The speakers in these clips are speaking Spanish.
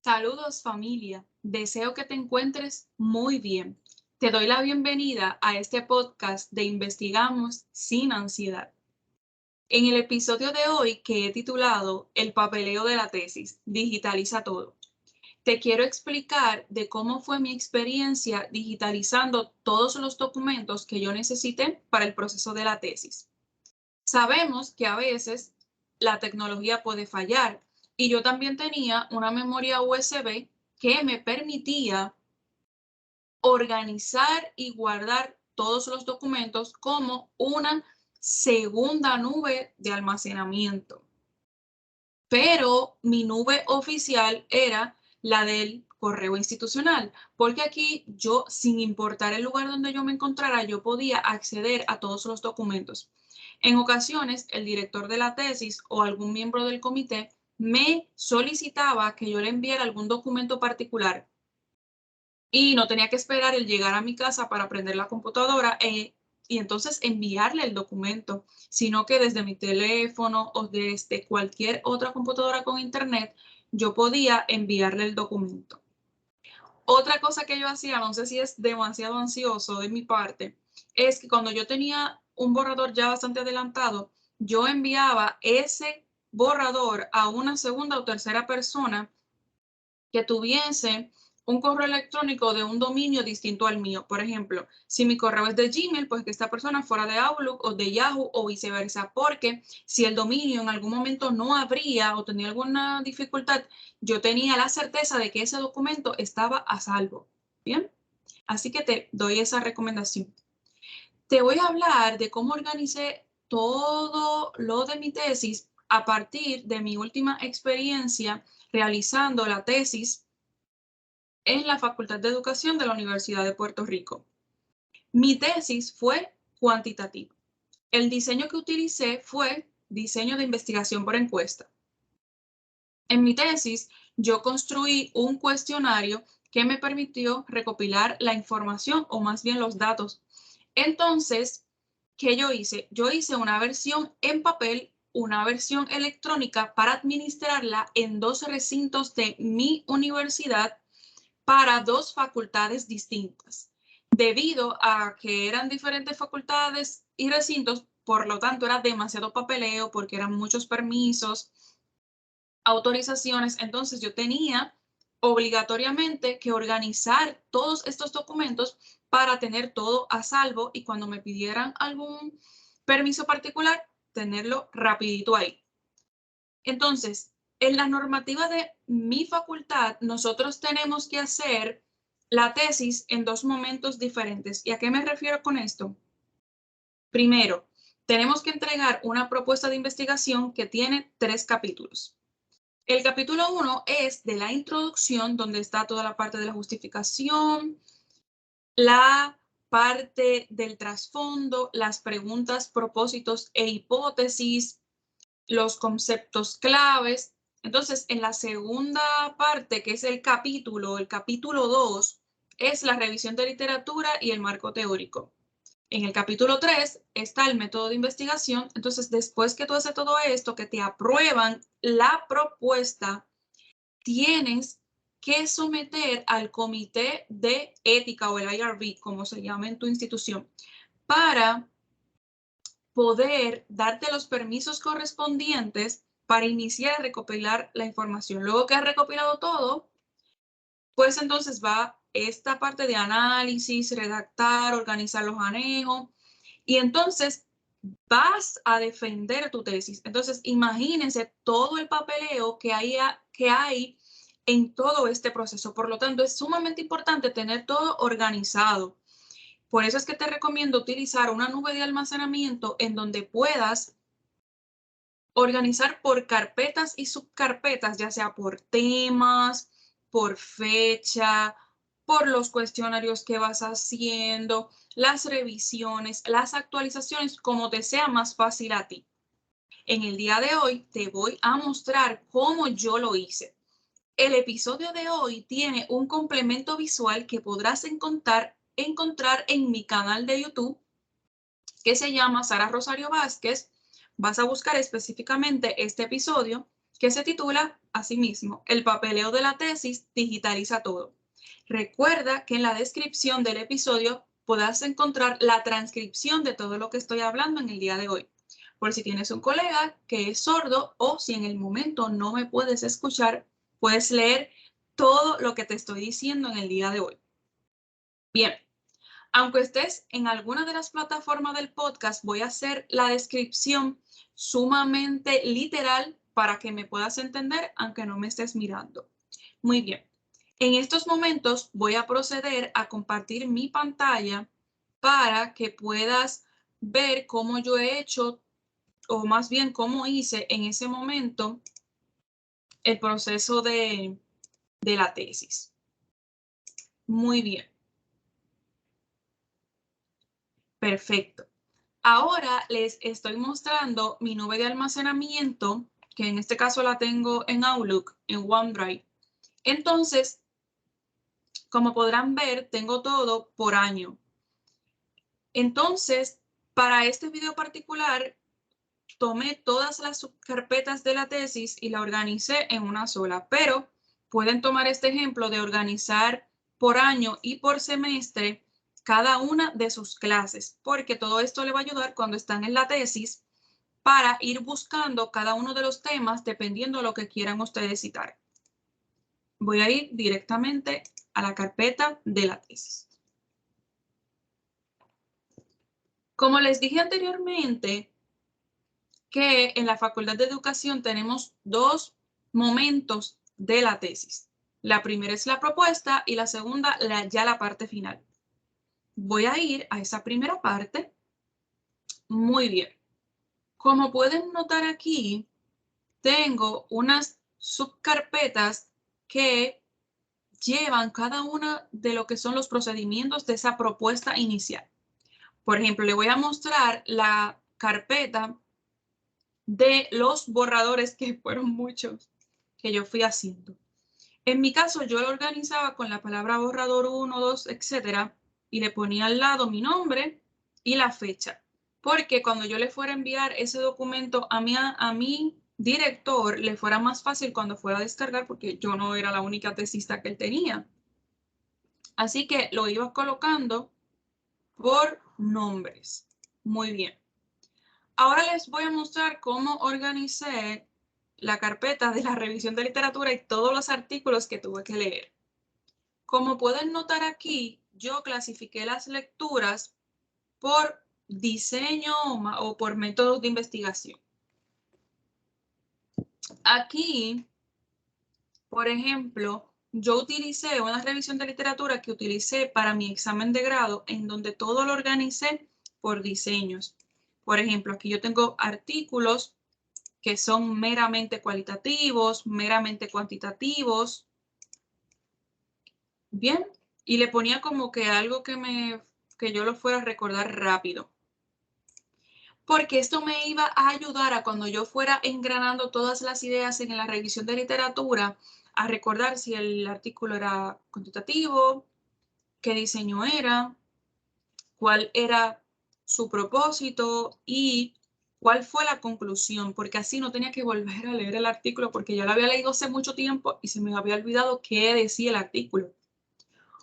Saludos familia, deseo que te encuentres muy bien. Te doy la bienvenida a este podcast de Investigamos sin ansiedad. En el episodio de hoy que he titulado El papeleo de la tesis, digitaliza todo. Te quiero explicar de cómo fue mi experiencia digitalizando todos los documentos que yo necesité para el proceso de la tesis. Sabemos que a veces la tecnología puede fallar y yo también tenía una memoria USB que me permitía organizar y guardar todos los documentos como una segunda nube de almacenamiento. Pero mi nube oficial era la del correo institucional, porque aquí yo, sin importar el lugar donde yo me encontrara, yo podía acceder a todos los documentos. En ocasiones, el director de la tesis o algún miembro del comité me solicitaba que yo le enviara algún documento particular y no tenía que esperar el llegar a mi casa para prender la computadora y entonces enviarle el documento, sino que desde mi teléfono o desde cualquier otra computadora con internet, yo podía enviarle el documento. Otra cosa que yo hacía, no sé si es demasiado ansioso de mi parte, es que cuando yo tenía un borrador ya bastante adelantado, yo enviaba ese borrador a una segunda o tercera persona que tuviese un correo electrónico de un dominio distinto al mío. Por ejemplo, si mi correo es de Gmail, pues que esta persona fuera de Outlook o de Yahoo o viceversa, porque si el dominio en algún momento no abría o tenía alguna dificultad, yo tenía la certeza de que ese documento estaba a salvo. Bien, así que te doy esa recomendación. Te voy a hablar de cómo organicé todo lo de mi tesis a partir de mi última experiencia realizando la tesis en la Facultad de Educación de la Universidad de Puerto Rico. Mi tesis fue cuantitativa. El diseño que utilicé fue diseño de investigación por encuesta. En mi tesis, yo construí un cuestionario que me permitió recopilar la información o más bien los datos. Entonces, ¿qué yo hice? Yo hice una versión en papel, una versión electrónica para administrarla en dos recintos de mi universidad para dos facultades distintas. Debido a que eran diferentes facultades y recintos, por lo tanto era demasiado papeleo porque eran muchos permisos, autorizaciones, entonces yo tenía obligatoriamente que organizar todos estos documentos para tener todo a salvo y cuando me pidieran algún permiso particular, tenerlo rapidito ahí. Entonces, en la normativa de mi facultad, nosotros tenemos que hacer la tesis en dos momentos diferentes. ¿Y a qué me refiero con esto? Primero, tenemos que entregar una propuesta de investigación que tiene 3 capítulos. El capítulo 1 es de la introducción, donde está toda la parte de la justificación, la parte del trasfondo, las preguntas, propósitos e hipótesis, los conceptos claves. Entonces, en la segunda parte, que es el capítulo 2, es la revisión de literatura y el marco teórico. En el capítulo 3 está el método de investigación. Entonces, después que tú haces todo esto, que te aprueban la propuesta, tienes que someter al comité de ética o el IRB, como se llama en tu institución, para poder darte los permisos correspondientes para iniciar a recopilar la información. Luego que has recopilado todo, pues entonces va esta parte de análisis, redactar, organizar los anejos y entonces vas a defender tu tesis. Entonces, imagínense todo el papeleo que hay en todo este proceso. Por lo tanto, es sumamente importante tener todo organizado. Por eso es que te recomiendo utilizar una nube de almacenamiento en donde puedas organizar por carpetas y subcarpetas, ya sea por temas, por fecha, por los cuestionarios que vas haciendo, las revisiones, las actualizaciones, como te sea más fácil a ti. En el día de hoy te voy a mostrar cómo yo lo hice. El episodio de hoy tiene un complemento visual que podrás encontrar en mi canal de YouTube que se llama Sara Rosario Vázquez. Vas a buscar específicamente este episodio que se titula asimismo El papeleo de la tesis digitaliza todo. Recuerda que en la descripción del episodio podrás encontrar la transcripción de todo lo que estoy hablando en el día de hoy. Por si tienes un colega que es sordo o si en el momento no me puedes escuchar, puedes leer todo lo que te estoy diciendo en el día de hoy. Bien, aunque estés en alguna de las plataformas del podcast, voy a hacer la descripción sumamente literal para que me puedas entender aunque no me estés mirando. Muy bien. En estos momentos voy a proceder a compartir mi pantalla para que puedas ver cómo yo he hecho, o más bien cómo hice en ese momento el proceso de la tesis. Muy bien. Perfecto. Ahora les estoy mostrando mi nube de almacenamiento, que en este caso la tengo en Outlook, en OneDrive. Entonces, como podrán ver, tengo todo por año. Entonces, para este video particular, tomé todas las subcarpetas de la tesis y la organicé en una sola, pero pueden tomar este ejemplo de organizar por año y por semestre cada una de sus clases, porque todo esto le va a ayudar cuando están en la tesis para ir buscando cada uno de los temas dependiendo de lo que quieran ustedes citar. Voy a ir directamente a la carpeta de la tesis. Como les dije anteriormente, que en la Facultad de Educación tenemos dos momentos de la tesis. La primera es la propuesta y la segunda ya la parte final. Voy a ir a esa primera parte. Muy bien. Como pueden notar aquí, tengo unas subcarpetas que llevan cada una de lo que son los procedimientos de esa propuesta inicial. Por ejemplo, le voy a mostrar la carpeta de los borradores, que fueron muchos, que yo fui haciendo. En mi caso, yo lo organizaba con la palabra borrador 1, 2, etcétera, y le ponía al lado mi nombre y la fecha. Porque cuando yo le fuera a enviar ese documento a mi director, le fuera más fácil cuando fuera a descargar, porque yo no era la única tesista que él tenía. Así que lo iba colocando por nombres. Muy bien. Ahora les voy a mostrar cómo organicé la carpeta de la revisión de literatura y todos los artículos que tuve que leer. Como pueden notar aquí, yo clasifiqué las lecturas por diseño o por métodos de investigación. Aquí, por ejemplo, yo utilicé una revisión de literatura que utilicé para mi examen de grado, en donde todo lo organicé por diseños. Por ejemplo, aquí yo tengo artículos que son meramente cualitativos, meramente cuantitativos. Bien, y le ponía como que algo que yo lo fuera a recordar rápido. Porque esto me iba a ayudar a cuando yo fuera engranando todas las ideas en la revisión de literatura, a recordar si el artículo era cuantitativo, qué diseño era, cuál era su propósito y cuál fue la conclusión, porque así no tenía que volver a leer el artículo porque ya lo había leído hace mucho tiempo y se me había olvidado qué decía el artículo.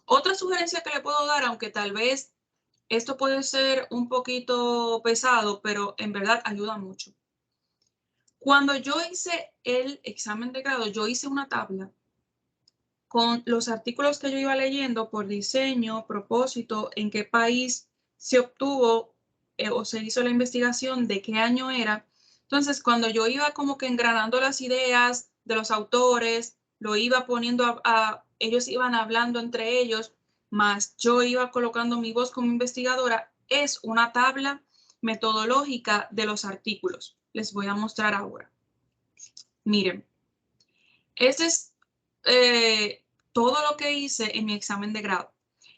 Otra sugerencia que le puedo dar, aunque tal vez esto puede ser un poquito pesado, pero en verdad ayuda mucho. Cuando yo hice el examen de grado, yo hice una tabla con los artículos que yo iba leyendo por diseño, propósito, en qué país se obtuvo o se hizo la investigación, de qué año era. Entonces, cuando yo iba como que engranando las ideas de los autores, lo iba poniendo ellos iban hablando entre ellos, más yo iba colocando mi voz como investigadora, es una tabla metodológica de los artículos. Les voy a mostrar ahora. Miren, este es todo lo que hice en mi examen de grado.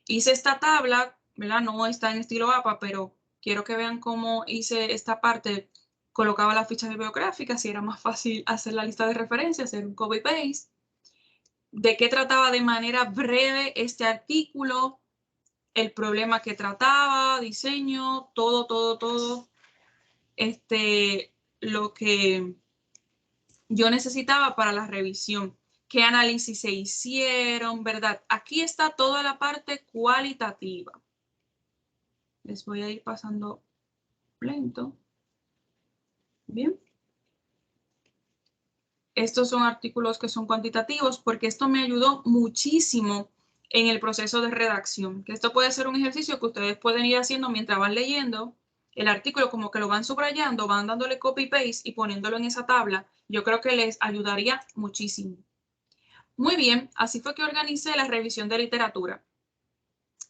Hice esta tabla, ¿verdad? No está en estilo APA, pero quiero que vean cómo hice esta parte. Colocaba las fichas bibliográficas y era más fácil hacer la lista de referencias, hacer un copy-paste. De qué trataba de manera breve este artículo, el problema que trataba, diseño, todo, lo que yo necesitaba para la revisión. ¿Qué análisis se hicieron, verdad? Aquí está toda la parte cualitativa. Les voy a ir pasando lento. Bien. Estos son artículos que son cuantitativos porque esto me ayudó muchísimo en el proceso de redacción. Que esto puede ser un ejercicio que ustedes pueden ir haciendo mientras van leyendo el artículo, como que lo van subrayando, van dándole copy-paste y poniéndolo en esa tabla. Yo creo que les ayudaría muchísimo. Muy bien, así fue que organicé la revisión de literatura.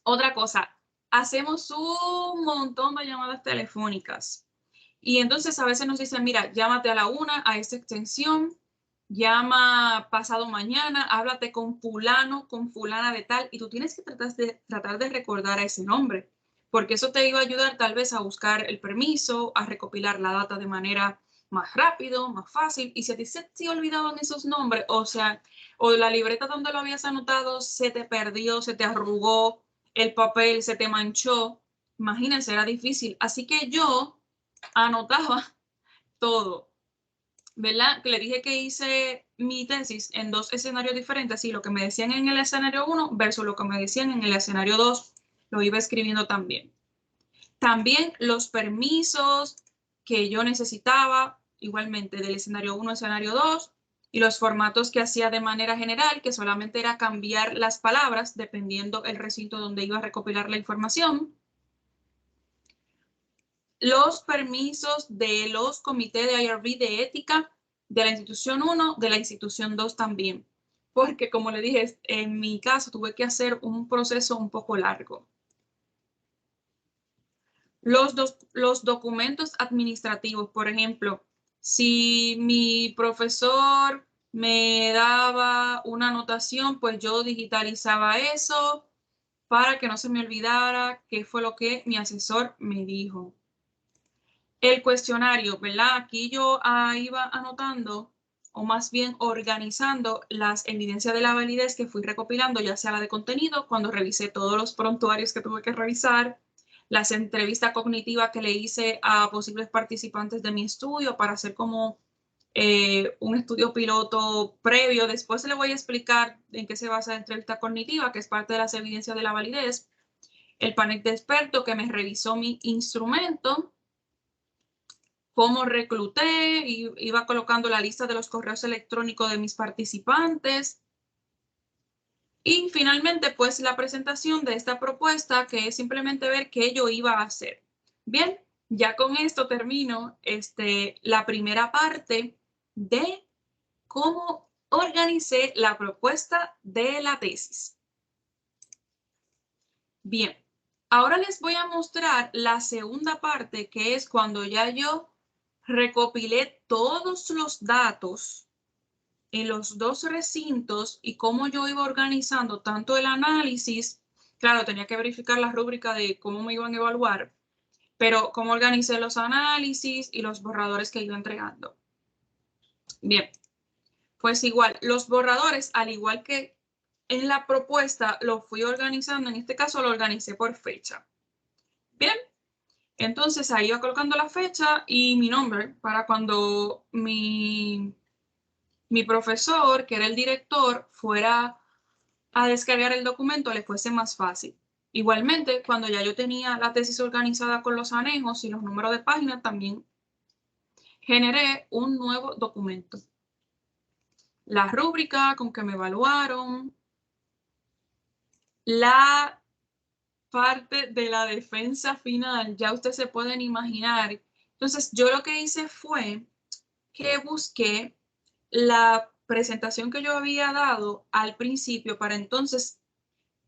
Otra cosa, hacemos un montón de llamadas telefónicas. Y entonces a veces nos dicen, mira, llámate a la 1 a esta extensión, llama pasado mañana, háblate con fulano, con fulana de tal, y tú tienes que tratar de recordar a ese nombre, porque eso te iba a ayudar tal vez a buscar el permiso, a recopilar la data de manera más rápido, más fácil, y si a ti se te olvidaban esos nombres, o sea, o la libreta donde lo habías anotado se te perdió, se te arrugó, el papel se te manchó, imagínense, era difícil. Así que yo anotaba todo, ¿verdad? Que le dije que hice mi tesis en 2 escenarios diferentes, así lo que me decían en el escenario 1 versus lo que me decían en el escenario 2, lo iba escribiendo también. También los permisos que yo necesitaba, igualmente del escenario 1 al escenario 2, y los formatos que hacía de manera general, que solamente era cambiar las palabras dependiendo el recinto donde iba a recopilar la información. Los permisos de los comités de IRB de ética de la institución 1, de la institución 2 también. Porque como le dije, en mi caso tuve que hacer un proceso un poco largo. Los documentos administrativos, por ejemplo, si mi profesor me daba una anotación, pues yo digitalizaba eso para que no se me olvidara qué fue lo que mi asesor me dijo. El cuestionario, ¿verdad? Aquí yo iba anotando, o más bien organizando las evidencias de la validez que fui recopilando, ya sea la de contenido, cuando revisé todos los prontuarios que tuve que revisar, las entrevistas cognitivas que le hice a posibles participantes de mi estudio para hacer como un estudio piloto previo. Después le voy a explicar en qué se basa la entrevista cognitiva, que es parte de las evidencias de la validez. El panel de expertos que me revisó mi instrumento, cómo recluté, y iba colocando la lista de los correos electrónicos de mis participantes. Y finalmente, pues la presentación de esta propuesta, que es simplemente ver qué yo iba a hacer. Bien, ya con esto termino la primera parte de cómo organicé la propuesta de la tesis. Bien, ahora les voy a mostrar la segunda parte, que es cuando ya yo recopilé todos los datos en los 2 recintos y cómo yo iba organizando tanto el análisis, claro, tenía que verificar la rúbrica de cómo me iban a evaluar, pero cómo organicé los análisis y los borradores que iba entregando. Bien, pues igual, los borradores, al igual que en la propuesta, lo fui organizando, en este caso lo organicé por fecha. Bien, entonces ahí iba colocando la fecha y mi nombre para cuando mi profesor, que era el director, fuera a descargar el documento, le fuese más fácil. Igualmente, cuando ya yo tenía la tesis organizada con los anejos y los números de páginas, también generé un nuevo documento. La rúbrica con que me evaluaron, la parte de la defensa final, ya ustedes se pueden imaginar. Entonces, yo lo que hice fue que busqué la presentación que yo había dado al principio para entonces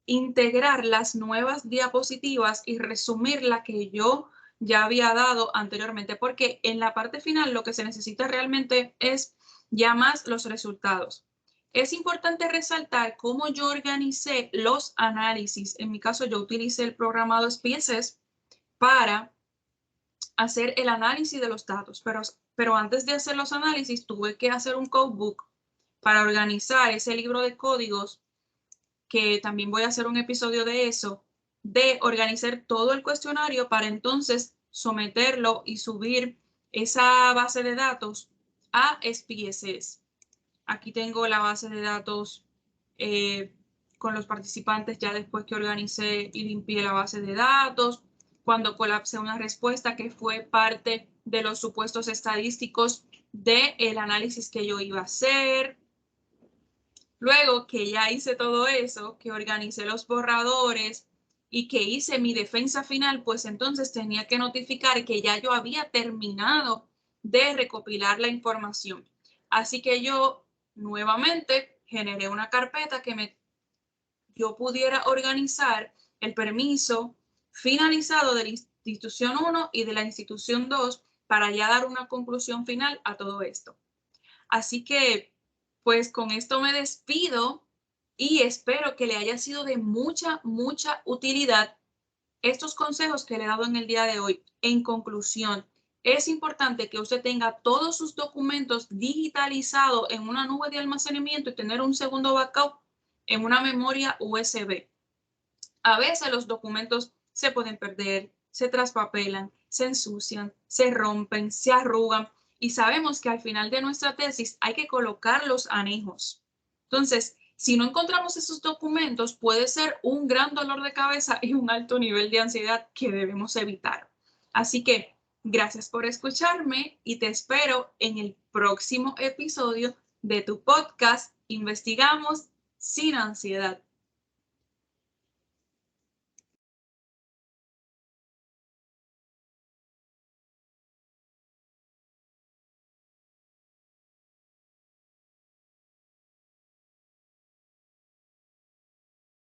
integrar las nuevas diapositivas y resumir la que yo ya había dado anteriormente, porque en la parte final lo que se necesita realmente es ya más los resultados. Es importante resaltar cómo yo organicé los análisis. En mi caso, yo utilicé el programado SPSS para hacer el análisis de los datos, pero antes de hacer los análisis tuve que hacer un codebook para organizar ese libro de códigos, que también voy a hacer un episodio de eso, de organizar todo el cuestionario para entonces someterlo y subir esa base de datos a SPSS. Aquí tengo la base de datos con los participantes ya después que organicé y limpié la base de datos, cuando colapsé una respuesta que fue parte de los supuestos estadísticos del análisis que yo iba a hacer. Luego que ya hice todo eso, que organicé los borradores y que hice mi defensa final, pues entonces tenía que notificar que ya yo había terminado de recopilar la información. Así que yo nuevamente generé una carpeta que yo pudiera organizar el permiso finalizado de la institución 1 y de la institución 2 para ya dar una conclusión final a todo esto. Así que, pues con esto me despido y espero que le haya sido de mucha utilidad estos consejos que le he dado en el día de hoy. En conclusión, es importante que usted tenga todos sus documentos digitalizados en una nube de almacenamiento y tener un segundo backup en una memoria USB. A veces los documentos se pueden perder, se traspapelan, se ensucian, se rompen, se arrugan y sabemos que al final de nuestra tesis hay que colocar los anejos. Entonces, si no encontramos esos documentos, puede ser un gran dolor de cabeza y un alto nivel de ansiedad que debemos evitar. Así que gracias por escucharme y te espero en el próximo episodio de tu podcast Investigamos sin ansiedad.